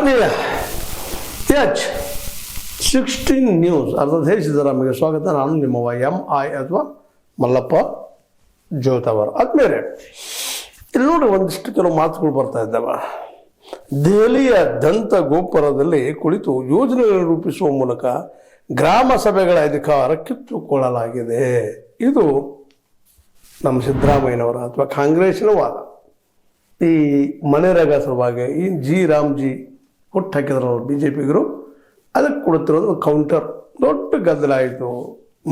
ಆತ್ಮೀಯ H16 news ಅರ್ಧದೇ Siddaramaiah ಸ್ವಾಗತ. ನಾನು ನಿಮ್ಮವ MI ಅಥವಾ ಮಲ್ಲಪ್ಪ ಜೋತವರ್. ಆದ್ಮೇಲೆ ಇಲ್ಲಿ ನೋಡಿ ಒಂದಿಷ್ಟು ಕೆಲವು ಮಾತುಗಳು ಬರ್ತಾ ಇದ್ದಾವೆ. ದೆಹಲಿಯ ದಂತ ಗೋಪುರದಲ್ಲಿ ಕುಳಿತು ಯೋಜನೆಗಳನ್ನು ರೂಪಿಸುವ ಮೂಲಕ ಗ್ರಾಮ ಸಭೆಗಳ ಅಧಿಕಾರ ಕಿತ್ತುಕೊಳ್ಳಲಾಗಿದೆ. ಇದು ನಮ್ಮ ಸಿದ್ದರಾಮಯ್ಯನವರ ಅಥವಾ ಕಾಂಗ್ರೆಸ್ಸಿನ ವಾದ. ಈ ಮನೆರೇಗಾ ಸಲುವಾಗಿ ಈ ಜಿ ರಾಮ್ಜಿ ಹುಟ್ಟು ಹಾಕಿದ್ರು BJPಗರು, ಅದಕ್ಕೆ ಕೊಡುತ್ತಿರೋದು ಕೌಂಟರ್. ದೊಡ್ಡ ಗದ್ದಲ ಆಯಿತು,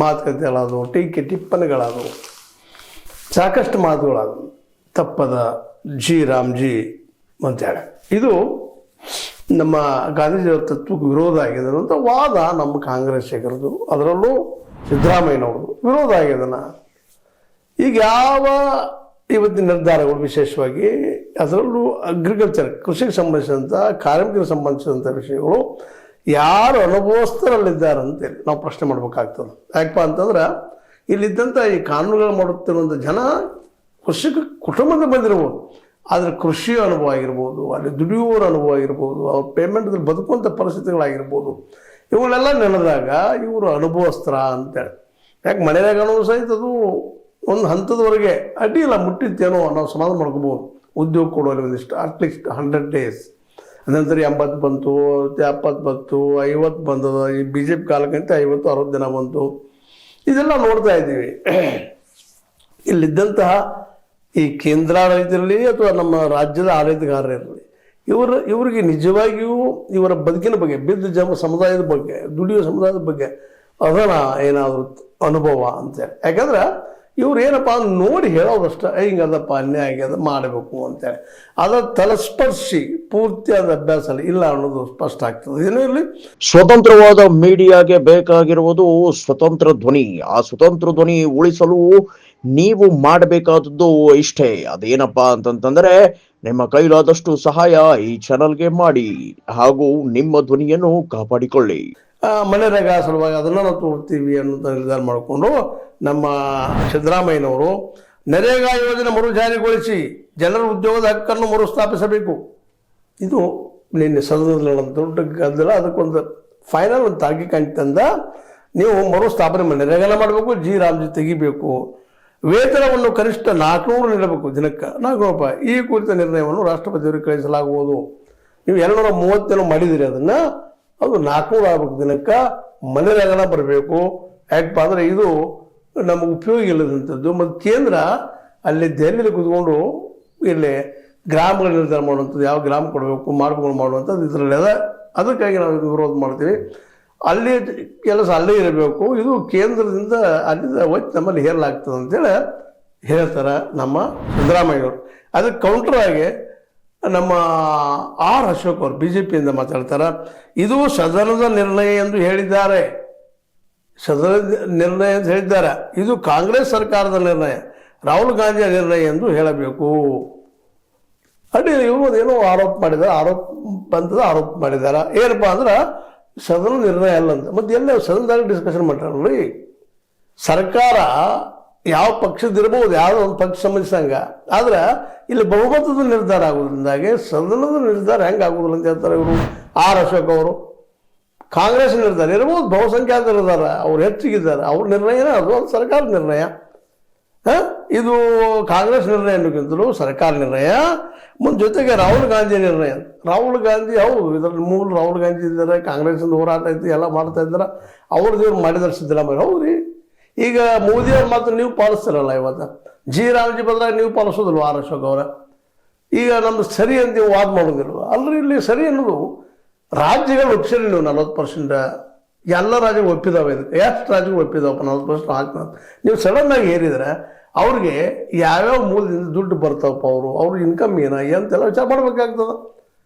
ಮಾತುಕತೆಗಳಾದವು, ಟೀಕೆ ಟಿಪ್ಪಣಿಗಳಾದವು, ಸಾಕಷ್ಟು ಮಾತುಗಳಾದವು. ತಪ್ಪದ ಜಿ ರಾಮ್ಜಿ ಅಂತೇಳಿ ಇದು ನಮ್ಮ ಗಾಂಧೀಜಿಯವರ ತತ್ವಕ್ಕೆ ವಿರೋಧ ಆಗಿದೆ ಅಂತ ವಾದ ನಮ್ಮ ಕಾಂಗ್ರೆಸ್ಸಿಗರದು, ಅದರಲ್ಲೂ ಸಿದ್ದರಾಮಯ್ಯನವ್ರದ್ದು ವಿರೋಧ ಆಗಿದನ. ಈಗ ಯಾವ ಇವತ್ತಿನ ನಿರ್ಧಾರಗಳು ವಿಶೇಷವಾಗಿ ಅದರಲ್ಲೂ ಅಗ್ರಿಕಲ್ಚರ್ ಕೃಷಿಗೆ ಸಂಬಂಧಿಸಿದಂಥ ಕಾರ್ಮಿಕರಿಗೆ ಸಂಬಂಧಿಸಿದಂಥ ವಿಷಯಗಳು ಯಾರು ಅನುಭವಸ್ಥರಲ್ಲಿದ್ದಾರೆ ಅಂತೇಳಿ ನಾವು ಪ್ರಶ್ನೆ ಮಾಡಬೇಕಾಗ್ತದೆ. ಯಾಕಪ್ಪ ಅಂತಂದ್ರೆ ಇಲ್ಲಿದ್ದಂಥ ಈ ಕಾನೂನುಗಳು ಮಾಡುತ್ತಿರುವಂಥ ಜನ ಕೃಷಿಕ ಕುಟುಂಬದ ಬಂದಿರ್ಬೋದು, ಆದರೆ ಕೃಷಿ ಅನುಭವ ಆಗಿರ್ಬೋದು, ಅಲ್ಲಿ ದುಡಿಯುವವರ ಅನುಭವ ಆಗಿರ್ಬೋದು, ಅವ್ರ ಪೇಮೆಂಟ್ದಲ್ಲಿ ಬದುಕುವಂಥ ಪರಿಸ್ಥಿತಿಗಳಾಗಿರ್ಬೋದು, ಇವುಗಳೆಲ್ಲ ನೆನೆದಾಗ ಇವರು ಅನುಭವಸ್ತ್ರ ಅಂತೇಳಿ. ಯಾಕೆ ಮನೆಯಾಗನೂ ಸಹಿತ ಅದು ಒಂದು ಹಂತದವರೆಗೆ ಅಡ್ಡಿಲ್ಲ, ಮುಟ್ಟಿತ್ತೇನೋ ನಾವು ಸಮಾಧಾನ ಮಾಡ್ಕೋಬೋದು. ಉದ್ಯೋಗ ಕೊಡೋಲ್ಲ ಒಂದಿಷ್ಟು ಅಟ್ಲೀಸ್ಟ್ 100 days. ಅನಂತರ 80 ಬಂತು, 70 ಬಂತು, 50 ಬಂದದ. ಈ BJP ಕಾಲಕ್ಕಂತ 50-60 ದಿನ ಬಂತು. ಇದೆಲ್ಲ ನೋಡ್ತಾ ಇದ್ದೀವಿ. ಇಲ್ಲಿದ್ದಂತಹ ಈ ಕೇಂದ್ರಾಡಳಿತದಲ್ಲಿ ಅಥವಾ ನಮ್ಮ ರಾಜ್ಯದ ಆಡಳಿತಗಾರರಿರಲಿ, ಇವರಿಗೆ ನಿಜವಾಗಿಯೂ ಇವರ ಬದುಕಿನ ಬಗ್ಗೆ, ಬಿದ್ದ ಸಮುದಾಯದ ಬಗ್ಗೆ, ದುಡಿಯುವ ಸಮುದಾಯದ ಬಗ್ಗೆ ಅದನ್ನ ಏನಾದರೂ ಅನುಭವ ಅಂತೇಳಿ. ಯಾಕಂದ್ರೆ ಇವ್ರು ಏನಪ್ಪ ನೋಡಿ ಹೇಳೋದಷ್ಟ, ಹಿಂಗದಪ್ಪ ಅನ್ಯಾಯ ಆಗ್ಯದ ಮಾಡಬೇಕು ಅಂತೇಳಿ. ಅದರ ತಲಸ್ಪರ್ಶಿ ಪೂರ್ತಿಯಾದ ಅಭ್ಯಾಸ ಇಲ್ಲ ಅನ್ನೋದು ಸ್ಪಷ್ಟ ಆಗ್ತದೆ. ಏನೂ ಇರಲಿ, ಸ್ವತಂತ್ರವಾದ ಮೀಡಿಯಾಗೆ ಬೇಕಾಗಿರುವುದು ಸ್ವತಂತ್ರ ಧ್ವನಿ. ಆ ಸ್ವತಂತ್ರ ಧ್ವನಿ ಉಳಿಸಲು ನೀವು ಮಾಡಬೇಕಾದದ್ದು ಇಷ್ಟೇ. ಅದೇನಪ್ಪಾ ಅಂತಂತಂದ್ರೆ ನಿಮ್ಮ ಕೈಲಾದಷ್ಟು ಸಹಾಯ ಈ ಚಾನಲ್ಗೆ ಮಾಡಿ ಹಾಗೂ ನಿಮ್ಮ ಧ್ವನಿಯನ್ನು ಕಾಪಾಡಿಕೊಳ್ಳಿ. ಮನೆರೇಗಾ ಸಲುವಾಗಿ ಅದನ್ನು ನಾವು ತೋರ್ತೀವಿ ಅನ್ನೋಂಥ ನಿರ್ಧಾರ ಮಾಡಿಕೊಂಡು ನಮ್ಮ ಸಿದ್ದರಾಮಯ್ಯನವರು ನರೇಗಾ ಯೋಜನೆ ಮರುಜಾರಿಗೊಳಿಸಿ ಜನರ ಉದ್ಯೋಗದ ಹಕ್ಕನ್ನು ಮರುಸ್ಥಾಪಿಸಬೇಕು. ಇದು ನಿನ್ನೆ ಸದನದಲ್ಲಿ ದೊಡ್ಡ ಗದ್ದಲ. ಅದಕ್ಕೊಂದು ಫೈನಲ್ ಒಂದು ತಾರ್ಕಿಕ ಅಂತಂದ, ನೀವು ಮರುಸ್ಥಾಪನೆ ನರೇಗಾನ ಮಾಡಬೇಕು, ಜಿ ರಾಮ್ಜಿ ತೆಗಿಬೇಕು, ವೇತನವನ್ನು ಕನಿಷ್ಠ 400 ನೀಡಬೇಕು, ದಿನಕ್ಕೆ 400 ರೂಪಾಯಿ. ಈ ಕುರಿತ ನಿರ್ಣಯವನ್ನು ರಾಷ್ಟ್ರಪತಿಯವರಿಗೆ ಕಳಿಸಲಾಗುವುದು. ನೀವು 230 ಮಾಡಿದಿರಿ, ಅದನ್ನು ಅದು 400 ಆಗಬೇಕು ದಿನಕ್ಕೆ. ಮನೆರೇಗಾನ ಬರಬೇಕು. ಯಾಕಪ್ಪ ಅಂದರೆ ಇದು ನಮಗೆ ಉಪಯೋಗ ಇಲ್ಲದಂಥದ್ದು. ಮತ್ತು ಕೇಂದ್ರ ಅಲ್ಲಿ ದೆಹಲಿಯಲ್ಲಿ ಕೂತ್ಕೊಂಡು ಇಲ್ಲಿ ಗ್ರಾಮಗಳ ನಿರ್ಧಾರ ಮಾಡುವಂಥದ್ದು, ಯಾವ ಗ್ರಾಮ ಕೊಡಬೇಕು ಮಾಡಬೇಕು ಮಾಡುವಂಥದ್ದು ಇದರಲ್ಲಿ ಅದ. ಅದಕ್ಕಾಗಿ ನಾವು ವಿರೋಧ ಮಾಡ್ತೀವಿ. ಅಲ್ಲಿ ಕೆಲಸ ಅಲ್ಲೇ ಇರಬೇಕು. ಇದು ಕೇಂದ್ರದಿಂದ ಅಲ್ಲಿಂದ ಒತ್ತು ನಮ್ಮಲ್ಲಿ ಹೇರಲಾಗ್ತದೆ ಅಂತೇಳಿ ಹೇಳ್ತಾರೆ ನಮ್ಮ ಸಿದ್ದರಾಮಯ್ಯವರು. ಅದಕ್ಕೆ ಕೌಂಟರ್ ಆಗಿ ನಮ್ಮ R ಅಶೋಕ್ ಅವರು BJPಯಿಂದ ಮಾತಾಡ್ತಾರೆ. ಇದು ಸದನದ ನಿರ್ಣಯ ಎಂದು ಹೇಳಿದ್ದಾರೆ. ಸದನದ ನಿರ್ಣಯ ಅಂತ ಹೇಳಿದ್ದಾರೆ. ಇದು ಕಾಂಗ್ರೆಸ್ ಸರ್ಕಾರದ ನಿರ್ಣಯ, ರಾಹುಲ್ ಗಾಂಧಿಯ ನಿರ್ಣಯ ಎಂದು ಹೇಳಬೇಕು. ಅಡ್ಡಿ ಇವರು ಏನೋ ಆರೋಪ ಮಾಡಿದ್ದಾರೆ, ಆರೋಪ ಮಾಡಿದ್ದಾರೆ. ಏನಪ್ಪ ಅಂದ್ರೆ ಸದನ ನಿರ್ಣಯ ಅಲ್ಲ ಅಂತ. ಮತ್ತು ಎಲ್ಲ ಸದನದಾಗ ಡಿಸ್ಕಷನ್ ಮಾಡ್ತಾರಲ್ರಿ. ಸರ್ಕಾರ ಯಾವ ಪಕ್ಷದಿರ್ಬೋದು, ಯಾವುದೋ ಒಂದು ಪಕ್ಷ ಸಂಬಂಧಿಸಂಗ, ಆದ್ರೆ ಇಲ್ಲಿ ಬಹುಮತದ ನಿರ್ಧಾರ ಆಗೋದ್ರಿಂದಾಗೆ ಸದನದ ನಿರ್ಧಾರ ಹೆಂಗೆ ಆಗೋದಿಲ್ಲ ಅಂತ ಹೇಳ್ತಾರೆ ಇವರು R ಅಶೋಕ್ ಅವರು. ಕಾಂಗ್ರೆಸ್ ನಿರ್ಧಾರ ಇರ್ಬೋದು, ಬಹುಸಂಖ್ಯಾತ ನಿರ್ಧಾರ, ಅವ್ರು ಹೆಚ್ಚಿಗಿದ್ದಾರೆ, ಅವ್ರ ನಿರ್ಣಯನೇ ಅದು, ಅದು ಸರ್ಕಾರ ನಿರ್ಣಯ. ಇದು ಕಾಂಗ್ರೆಸ್ ನಿರ್ಣಯ ಅನ್ನೋಕ್ಕಿಂತಲೂ ಸರ್ಕಾರ ನಿರ್ಣಯ. ಮುಂದೆ ಜೊತೆಗೆ ರಾಹುಲ್ ಗಾಂಧಿ ನಿರ್ಣಯ. ರಾಹುಲ್ ಗಾಂಧಿ ಹೌದು, ಇದರಲ್ಲಿ ಮೂಲ ರಾಹುಲ್ ಗಾಂಧಿ ಇದ್ದಾರೆ, ಕಾಂಗ್ರೆಸ್ಸಿಂದ ಹೋರಾಟ ಐತಿ, ಎಲ್ಲ ಮಾಡ್ತಾ ಇದ್ದಾರೆ. ಅವ್ರದ್ದು ಮಾಡಿದಾರೆ ಸಿದ್ದರಾಮಯ್ಯ. ಹೌದ್ರಿ, ಈಗ ಮೋದಿಯವ್ರ ಮಾತ್ರ ನೀವು ಪಾಲಿಸ್ತಾರಲ್ಲ, ಇವತ್ತು ಜಿ ರಾಮ್ಜಿ ಬದಲಾಗಿ ನೀವು ಪಾಲಿಸೋದಿಲ್ವ R ಅಶೋಕ್ ಅವರ? ಈಗ ನಮ್ದು ಸರಿ ಅಂತ ನೀವು ವಾದ ಮಾಡೋದಿಲ್ವ? ಅಲ್ರಿ, ಇಲ್ಲಿ ಸರಿ ಅನ್ನೋದು ರಾಜ್ಯಗಳು ಒಪ್ಪಿಸಿರಿ. ನೀವು 40% ಎಲ್ಲ ರಾಜ್ಯಗಳು ಒಪ್ಪಿದಾವೆ. ಇದಕ್ಕೆ ಎಷ್ಟು ರಾಜ್ಯಗಳು ಒಪ್ಪಿದಾವಪ್ಪ 40% ಹಾಕ್ತಾರೆ. ನೀವು ಸಡನ್ನಾಗಿ ಹೇರಿದರೆ ಅವ್ರಿಗೆ ಯಾವ್ಯಾವ ಮೂಲದಿಂದ ದುಡ್ಡು ಬರ್ತಾವಪ್ಪ, ಅವ್ರ ಇನ್ಕಮ್ ಅಂತೆಲ್ಲ ವಿಚಾರ ಮಾಡಬೇಕಾಗ್ತದೆ.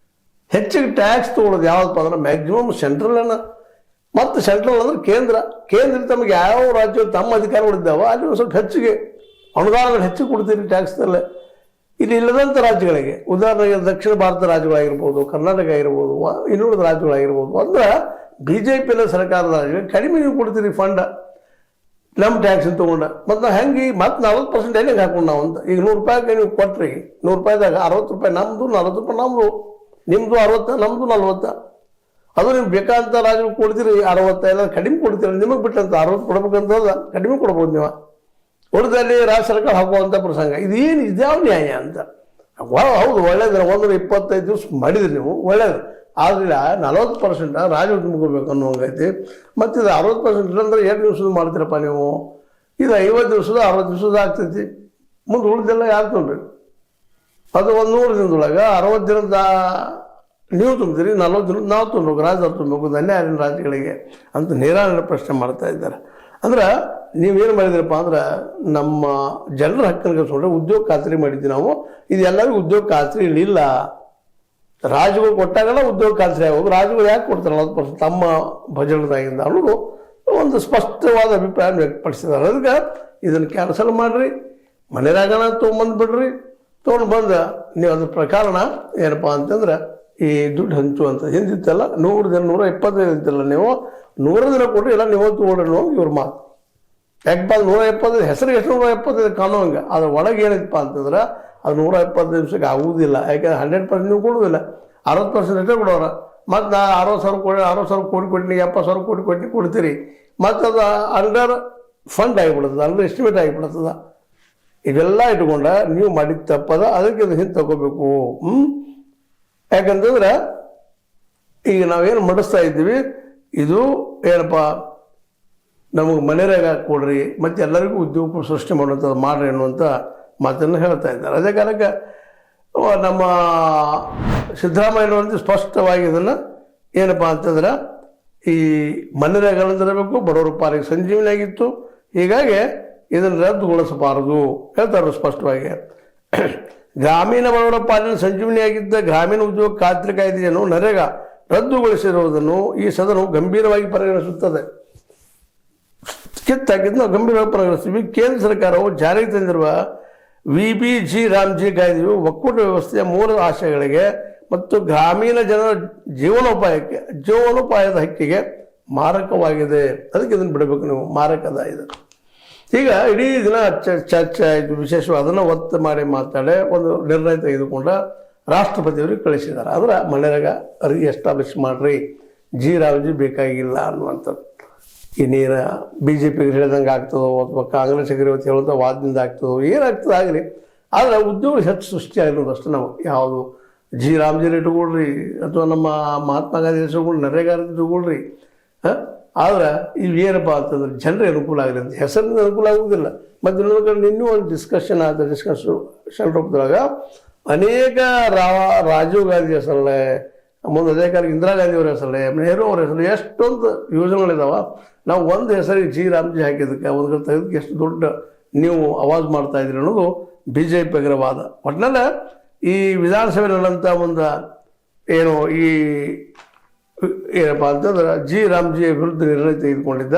ಹೆಚ್ಚಿಗೆ ಟ್ಯಾಕ್ಸ್ ತೊಗೊಳೋದು ಯಾವತ್ತಪ್ಪ ಅಂದ್ರೆ ಮ್ಯಾಕ್ಸಿಮಮ್ ಸೆಂಟ್ರಲ್. ಮತ್ತು ಸೆಂಟ್ರಲ್ ಅಂದ್ರೆ ಕೇಂದ್ರ ತಮಗೆ ಯಾವ ರಾಜ್ಯ ತಮ್ಮ ಅಧಿಕಾರಗಳಿದ್ದಾವೆ ಅಲ್ಲಿ ಒಂದು ಸ್ವಲ್ಪ ಹೆಚ್ಚಿಗೆ ಅನುದಾನಗಳು ಹೆಚ್ಚಿಗೆ ಕೊಡ್ತೀರಿ ಟ್ಯಾಕ್ಸ್ನಲ್ಲೇ. ಇಲ್ಲಿ ಇಲ್ಲದಂಥ ರಾಜ್ಯಗಳಿಗೆ, ಉದಾಹರಣೆಗೆ ದಕ್ಷಿಣ ಭಾರತ ರಾಜ್ಯಗಳಾಗಿರ್ಬೋದು, ಕರ್ನಾಟಕ ಆಗಿರ್ಬೋದು, ಇನ್ನುಳಿದ ರಾಜ್ಯಗಳಾಗಿರ್ಬೋದು, ಅಂದ್ರೆ BJP ಸರ್ಕಾರದ ರಾಜ್ಯಗಳಿಗೆ ಕಡಿಮೆ ನೀವು ಕೊಡ್ತೀರಿ ಫಂಡ್ ನಮ್ಮ ಟ್ಯಾಕ್ಸ್ ತೊಗೊಂಡ. ಮತ್ತು ನಾವು ಹೆಂಗೆ ಮತ್ತು 40% ಹೆಂಗೆ ಹಾಕೊಂಡು ನಾವು ಅಂತ. ಈಗ 100 ರೂಪಾಯಿಗೆ ನೀವು ಕೊಟ್ರಿ, 100 ರೂಪಾಯಿದಾಗ 60 ರೂಪಾಯಿ ನಮ್ಮದು, 40 ರೂಪಾಯಿ ನಮ್ಮದು. ನಿಮ್ಮದು 60, ನಮ್ಮದು 40. ಅದು ನಿಮ್ಗೆ ಬೇಕಾದಂಥ ರಾಜ್ಯಗಳು ಕೊಡ್ತೀರಿ 60, ಎಲ್ಲ ಕಡಿಮೆ ಕೊಡ್ತೀರಿ. ನಿಮಗೆ ಬಿಟ್ಟಂತ 60 ಕೊಡ್ಬೇಕಂತಲ್ಲ, ಕಡಿಮೆ ಕೊಡ್ಬೋದು ನೀವು. ಉಳಿದಲ್ಲಿ ರಾಜ್ಯ ಸರ್ಕಾರ ಹಾಕುವಂಥ ಪ್ರಸಂಗ ಇದೇನು, ಇದ್ಯಾವ ನ್ಯಾಯ ಅಂತ. ಹೌದು, ಒಳ್ಳೇದು. 125 ದಿವಸ ಮಾಡಿದ್ರಿ ನೀವು, ಒಳ್ಳೇದು. ಆದರೆ 40% ರಾಜ್ಯ ಉದ್ಯಮಬೇಕು ಅನ್ನೋಂಗೈತಿ. ಮತ್ತು ಇದು 60% ಅಂದರೆ 2 ದಿವಸದ ಮಾಡ್ತೀರಪ್ಪ ನೀವು. ಇದು 50 ದಿವಸದ 60 ದಿವಸದ ಆಗ್ತೈತಿ. ಮುಂದೆ ಉಳಿದೆಲ್ಲ ಯಾರು ತುಂಬಬೇಕು? ಅದು 100 ದಿನದೊಳಗೆ 60 ದಿನದ ನೀವು ತುಂಬ್ತೀರಿ, 40 ದಿನದ ನಾವು ತುಂಬಬೇಕು, ರಾಜ್ಯದವ್ರು ತುಂಬಬೇಕು. ಧನ್ಯ ರಾಜ್ಯಗಳಿಗೆ ಅಂತ ನೇರ ಪ್ರಶ್ನೆ ಮಾಡ್ತಾ ಇದ್ದಾರೆ. ಅಂದ್ರೆ ನೀವೇನು ಮಾಡಿದ್ರಪ್ಪ ಅಂದ್ರೆ ನಮ್ಮ ಜನರ ಹಕ್ಕನ್ನು ಕಲ್ಸ್ಕೊಂಡ್ರೆ ಉದ್ಯೋಗ ಖಾತ್ರಿ ಮಾಡಿದ್ವಿ ನಾವು. ಇದು ಎಲ್ಲರಿಗೂ ಉದ್ಯೋಗ ಖಾತ್ರಿ ಇಲ್ಲ. ರಾಜ್ಯಗಳು ಕೊಟ್ಟಾಗೆಲ್ಲ ಉದ್ಯೋಗ ಖಾತ್ರಿ ಆಗೋದು. ರಾಜ್ಯಗಳು ಯಾಕೆ ಕೊಡ್ತಾರೆ 40% ತಮ್ಮ ಬಜೆಟ್ದಾಗಿಂದ ಅನ್ನೋದು ಒಂದು ಸ್ಪಷ್ಟವಾದ ಅಭಿಪ್ರಾಯ ವ್ಯಕ್ತಪಡಿಸಿದ್ದಾರೆ. ಅದಕ್ಕೆ ಇದನ್ನು ಕ್ಯಾನ್ಸಲ್ ಮಾಡಿರಿ, ಮನೆಯಾಗನ ತೊಗೊಂಬಂದುಬಿಡ್ರಿ. ತೊಗೊಂಡು ಬಂದು ನೀವು ಅದ್ರ ಪ್ರಕಾರನ ಏನಪ್ಪ ಅಂತಂದ್ರೆ ಈ ದುಡ್ಡು ಹಂಚುವಂಥ ಹಿಂದಿತ್ತಲ್ಲ 100 ದಿನ 125 ಇದ್ದಿಲ್ಲ, ನೀವು 100 ದಿನ ಕೊಟ್ಟರೆ ಎಲ್ಲ ನೀವು ತೊಗೊಳ್ರಿ ಅನ್ನೋ ಇವ್ರ ಮಾತು. ಯಾಕಪ್ಪ 125 ಹೆಸರಿಗೆ ಎಷ್ಟು 125 ಕಾಣುವಂಗೆ, ಅದ್ರ ಒಳಗೆ ಏನೈತಪ್ಪ ಅಂತಂದ್ರೆ ಅದು 125 ದಿವಸಕ್ಕೆ ಆಗುವುದಿಲ್ಲ. ಯಾಕೆಂದ್ರೆ 100% ನೀವು ಕೊಡುವುದಿಲ್ಲ, 60% ಅಷ್ಟೇ ಕೊಡೋರು. ಮತ್ತು ನಾ 60,000 ಕೋಟಿ ಕೊಟ್ಟಿನಿ, 70,000 ಕೋಟಿ ಕೊಟ್ಟು ಕೊಡ್ತೀರಿ. ಮತ್ತು ಅದು ಅಂಡರ್ ಫಂಡ್ ಆಗಿಬಿಡ್ತದೆ, ಅಂಡರ್ ಎಸ್ಟಿಮೇಟ್ ಆಗಿಬಿಡ್ತದೆ. ಇವೆಲ್ಲ ಇಟ್ಕೊಂಡ ನೀವು ಮಾಡಿದ ತಪ್ಪದ, ಅದಕ್ಕೆ ಇದು ಹಿಂದೆ ತಗೋಬೇಕು. ಯಾಕಂತಂದ್ರೆ ಈಗ ನಾವೇನು ಮಾಡಿಸ್ತಾ ಇದ್ದೀವಿ ಇದು ಏನಪ್ಪ ನಮಗೆ ಮನೆಯಾಗ ಕೊಡ್ರಿ ಮತ್ತು ಎಲ್ಲರಿಗೂ ಉದ್ಯೋಗ ಸೃಷ್ಟಿ ಮಾಡುವಂಥದ್ದು ಮಾಡ್ರಿ ಅನ್ನುವಂಥ ಮಾತನ್ನು ಹೇಳ್ತಾ ಇದ್ದಾರೆ. ಅದೇ ಕಾರಣಕ್ಕೆ ನಮ್ಮ ಸಿದ್ದರಾಮಯ್ಯನವರಂತೆ ಸ್ಪಷ್ಟವಾಗಿ ಇದನ್ನು ಏನಪ್ಪ ಅಂತಂದ್ರೆ ಈ ಮನೆಯಾಗಿರಬೇಕು, ಬಡವರ ಪಾಲಿಗೆ ಸಂಜೀವನಿ ಆಗಿತ್ತು. ಹೀಗಾಗಿ ಇದನ್ನು ರದ್ದುಗೊಳಿಸಬಾರದು ಹೇಳ್ತಾರೆ ಸ್ಪಷ್ಟವಾಗಿ. ಗ್ರಾಮೀಣ ಬಡವರ ಪಾಲಿನ ಸಂಜೀವನಿಯಾಗಿದ್ದ ಗ್ರಾಮೀಣ ಉದ್ಯೋಗ ಖಾತ್ರಿ ಕಾಯ್ದೆಯನ್ನು ನರೇಗಾ ರದ್ದುಗೊಳಿಸಿರುವುದನ್ನು ಈ ಸದನವು ಗಂಭೀರವಾಗಿ ಪರಿಗಣಿಸುತ್ತದೆ. ಕಿತ್ತಾಕಿದ್ದು ನಾವು ಗಂಭೀರವಾಗಿ ಪರಿಗಣಿಸ್ತೀವಿ. ಕೇಂದ್ರ ಸರ್ಕಾರವು ಜಾರಿಗೆ ತಂದಿರುವ VBG ರಾಮ್ಜಿ ಕಾಯ್ದೆಯು ಒಕ್ಕೂಟ ವ್ಯವಸ್ಥೆಯ ಮೂಲ ಆಶಯಗಳಿಗೆ ಮತ್ತು ಗ್ರಾಮೀಣ ಜನರ ಜೀವನೋಪಾಯದ ಹಕ್ಕಿಗೆ ಮಾರಕವಾಗಿದೆ. ಅದಕ್ಕೆ ಇದನ್ನು ಬಿಡಬೇಕು ನೀವು, ಮಾರಕದ ಇದು. ಈಗ ಇಡೀ ದಿನ ಚರ್ಚೆ ಆಯಿತು, ವಿಶೇಷವಾಗಿ ಅದನ್ನು ಒತ್ತು ಮಾಡಿ ಮಾತಾಡಿ ಒಂದು ನಿರ್ಣಯ ತೆಗೆದುಕೊಂಡ ರಾಷ್ಟ್ರಪತಿಯವರಿಗೆ ಕಳಿಸಿದ್ದಾರೆ. ಅದರ ಮನೆಯಾಗ ಎಸ್ಟಾಬ್ಲಿಷ್ ಮಾಡಿರಿ, ರಾಮ್ಜಿ ಬೇಕಾಗಿಲ್ಲ ಅನ್ನುವಂಥದ್ದು. ಇನ್ನೇನು BJPಗೆ ಹೇಳಿದಂಗೆ ಆಗ್ತದೋ ಅಥವಾ ಕಾಂಗ್ರೆಸ್ಸಿಗೆ ಇವತ್ತು ಹೇಳೋದು ವಾದದಿಂದ ಆಗ್ತದೋ ಏನಾಗ್ತದೆ ಆಗಲಿ, ಆದರೆ ಉದ್ಯೋಗ ಹೆಚ್ಚು ಸೃಷ್ಟಿ ಆಗಿರೋದು ಅಷ್ಟೇ. ನಾವು ಯಾವುದು ರಾಮ್ಜಿ ಇಟ್ಕೊಳ್ರಿ ಅಥವಾ ನಮ್ಮ ಮಹಾತ್ಮ ಗಾಂಧಿ ಹೆಸರುಗಳು ನರೇಗಾ ಇಟ್ಕೊಳ್ರಿ. ಆದ್ರೆ ಇವೇನಪ್ಪ ಅಂತಂದ್ರೆ ಜನರಿಗೆ ಅನುಕೂಲ ಆಗಲಿ ಅಂತ ಹೆಸರಿಂದ ಅನುಕೂಲ ಆಗುವುದಿಲ್ಲ. ಮತ್ತು ಇನ್ನೊಂದು ಕಡೆ ಇನ್ನೂ ಒಂದು ಡಿಸ್ಕಷನ್ ರೂಪದೊಳಗೆ ಅನೇಕ ರಾಜೀವ್ ಗಾಂಧಿ ಹೆಸರಲ್ಲೇ, ಮುಂದೆ ಅದೇ ಕಾಲಕ್ಕೆ ಇಂದಿರಾ ಗಾಂಧಿ ಅವ್ರ ಹೆಸರಲ್ಲೇ, ನೆಹರು ಅವ್ರ ಹೆಸರು ಎಷ್ಟೊಂದು ಯೋಜನೆಗಳಿದಾವೆ. ನಾವು ಒಂದು ಹೆಸರಿಗೆ ರಾಮ್ಜಿ ಹಾಕಿದ್ದಕ್ಕೆ ಒಂದು ಕಡೆ ತೆಗೆದಕ್ಕೆ ಎಷ್ಟು ದೊಡ್ಡ ನೀವು ಆವಾಜ್ ಮಾಡ್ತಾ ಇದ್ರಿ ಅನ್ನೋದು BJPಗರ ವಾದ. ಒಟ್ಟಿನಲ್ಲಿ ಈ ವಿಧಾನಸಭೆ ನಡೆದಂಥ ಒಂದು ಏನು ಈ ಏನಪ್ಪ ಅಂತಂದ್ರೆ ರಾಮ್ಜಿ ವಿರುದ್ಧ ನಿರ್ಣಯ ತೆಗೆದುಕೊಂಡಿದ್ದ.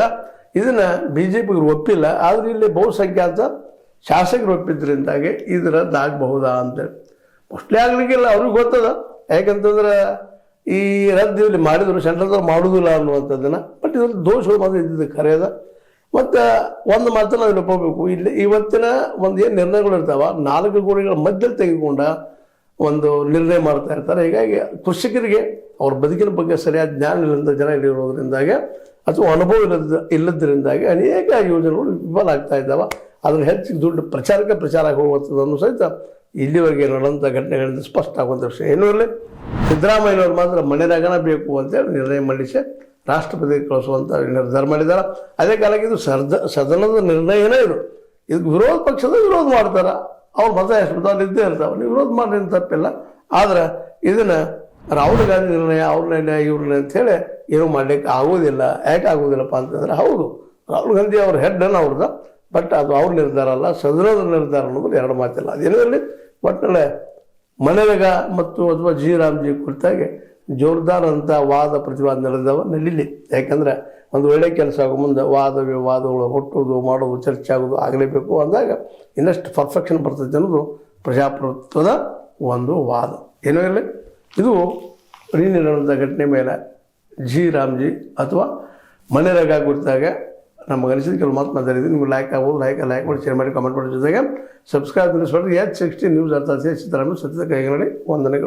ಇದನ್ನು BJPಗೆ ಒಪ್ಪಿಲ್ಲ. ಆದರೆ ಇಲ್ಲಿ ಬಹುಸಂಖ್ಯಾತ ಶಾಸಕರು ಒಪ್ಪಿದ್ರಿಂದಾಗಿ ಇದು ರದ್ದಾಗಬಹುದಾ ಅಂತೇಳಿ. ಮೋಸ್ಟ್ಲಿ ಆಗಲಿಕ್ಕಿಲ್ಲ, ಅವ್ರಿಗೆ ಗೊತ್ತದ. ಯಾಕಂತಂದ್ರೆ ಈ ರದ್ದು ಇಲ್ಲಿ ಮಾಡಿದ್ರು, ಸೆಂಟ್ರಲ್ದವ್ರು ಮಾಡೋದಿಲ್ಲ ಅನ್ನುವಂಥದ್ದನ್ನು. ಬಟ್ ಇದ್ರಲ್ಲಿ ದೋಷಗಳು ಮಾತ್ರ ಇದ್ದಿದ್ದು ಖರೆ ಅದ. ಮತ್ತು ಒಂದು ಮಾತನ್ನು ನಾವು ಒಪ್ಪಬೇಕು, ಇಲ್ಲಿ ಇವತ್ತಿನ ಒಂದು ಏನು ನಿರ್ಣಯಗಳು ಇರ್ತಾವ 4 ಗೋಡೆಗಳ ಮಧ್ಯದಲ್ಲಿ ತೆಗೆದುಕೊಂಡ ಒಂದು ನಿರ್ಣಯ ಮಾಡ್ತಾ ಇರ್ತಾರೆ. ಹೀಗಾಗಿ ಕೃಷಿಕರಿಗೆ ಅವ್ರ ಬದುಕಿನ ಬಗ್ಗೆ ಸರಿಯಾದ ಜ್ಞಾನ ಇಲ್ಲದ ಜನ ಇಲ್ಲಿರೋದ್ರಿಂದಾಗಿ ಅಥವಾ ಅನುಭವ ಇಲ್ಲದ್ರಿಂದಾಗಿ ಅನೇಕ ಯೋಜನೆಗಳು ವಿಫಲ ಆಗ್ತಾ ಇದ್ದಾವೆ. ಅದ್ರ ಹೆಚ್ಚು ದುಡ್ಡು ಪ್ರಚಾರ ಹೋಗುವಂಥದ್ದನ್ನು ಸಹಿತ ಇಲ್ಲಿವರೆಗೆ ನಡೆದಂಥ ಘಟನೆಗಳಿಂದ ಸ್ಪಷ್ಟ ಆಗುವಂಥ ವಿಷಯ. ಏನೂ ಇರಲಿ, ಸಿದ್ದರಾಮಯ್ಯನವ್ರು ಮಾತ್ರ ಮನೆಯಾಗನ ಬೇಕು ಅಂತೇಳಿ ನಿರ್ಣಯ ಮಂಡಿಸಿ ರಾಷ್ಟ್ರಪತಿಗೆ ಕಳಿಸುವಂಥ ನಿರ್ಧಾರ ಮಾಡಿದ್ದಾರೆ. ಅದೇ ಕಾಲಕ್ಕೆ ಇದು ಸದನದ ನಿರ್ಣಯನೇ ಇದಕ್ಕೆ ವಿರೋಧ ಪಕ್ಷದ ವಿರೋಧ ಮಾಡ್ತಾರೆ. ಅವ್ರ ಮತ ಎಷ್ಟು ಇದ್ದೇ ಇರ್ತಾವೆ, ನೀವು ವಿರೋಧ ಮಾಡಿ ತಪ್ಪಿಲ್ಲ. ಆದರೆ ಇದನ್ನು ರಾಹುಲ್ ಗಾಂಧಿ ನಿರ್ಣಯ, ಅವ್ರ ನಿರ್ಣಯ, ಇವ್ರ ನಿರ್ಣಯ ಅಂಥೇಳಿ ಏನೂ ಮಾಡಲಿಕ್ಕೆ ಆಗೋದಿಲ್ಲ. ಯಾಕೆ ಆಗೋದಿಲ್ಲಪ್ಪ ಅಂತಂದರೆ, ಹೌದು ರಾಹುಲ್ ಗಾಂಧಿ ಅವ್ರ ಹೆಡ್ಡನ್ನು ಅವ್ರದ್ದು, ಬಟ್ ಅದು ಅವ್ರ ನಿರ್ಧಾರ ಅಲ್ಲ, ಸದನದ ನಿರ್ಧಾರ ಅನ್ನೋದು ಎರಡು ಮಾತಿಲ್ಲ. ಅದೇನೂ ಇರಲಿ, ಒಟ್ಟಿನಲ್ಲಿ ಮನೆಯಾಗ ಮತ್ತು ಅಥವಾ ರಾಮ್ಜಿ ಕುರಿತಾಗಿ ಜೋರ್ದಾರ್ ಅಂತ ವಾದ ಪ್ರತಿವಾದ ನಡೀಲಿ. ಯಾಕಂದರೆ ಒಂದು ಒಳ್ಳೆಯ ಕೆಲಸ ಆಗೋ ಮುಂದೆ ವಾದ ವಿವಾದಗಳು ಹುಟ್ಟೋದು, ಮಾಡೋದು, ಚರ್ಚೆ ಆಗೋದು ಆಗಲೇಬೇಕು. ಅಂದಾಗ ಇನ್ನಷ್ಟು ಪರ್ಫೆಕ್ಷನ್ ಬರ್ತೈತೆ ಅನ್ನೋದು ಪ್ರಜಾಪ್ರಭುತ್ವದ ಒಂದು ವಾದ. ಏನೋ ಇರಲಿ, ಇದು ನಡೆದಂಥ ಘಟನೆ ಮೇಲೆ ರಾಮ್ಜಿ ಅಥವಾ ಮನೆಯಾಗ ಕುರಿತಾಗ ನಮಗೆ ಅನಿಸಿದ ಕೆಲವು ಮಾತು ಮಾತಾಡಿದ್ವಿ. ನಿಮ್ಗೆ ಲೈಕ್ ಆಗ್ಬೋದು, ಲೈಕ್ ಮಾಡಿ, ಶೇರ್ ಮಾಡಿ, ಕಮೆಂಟ್ ಮಾಡೋ ಜೊತೆಗೆ ಸಬ್ಸ್ಕ್ರೈಬ್ ತಿಳಿಸ್ಬಿಡ್ರಿ. H60 ನ್ಯೂಸ್ ಅರ್ಥ ಸಿದ್ದರಾಮಯ್ಯ ಸತ್ಯದ ಕೈಗಳಲ್ಲಿ ವಂದನೆಗಳು.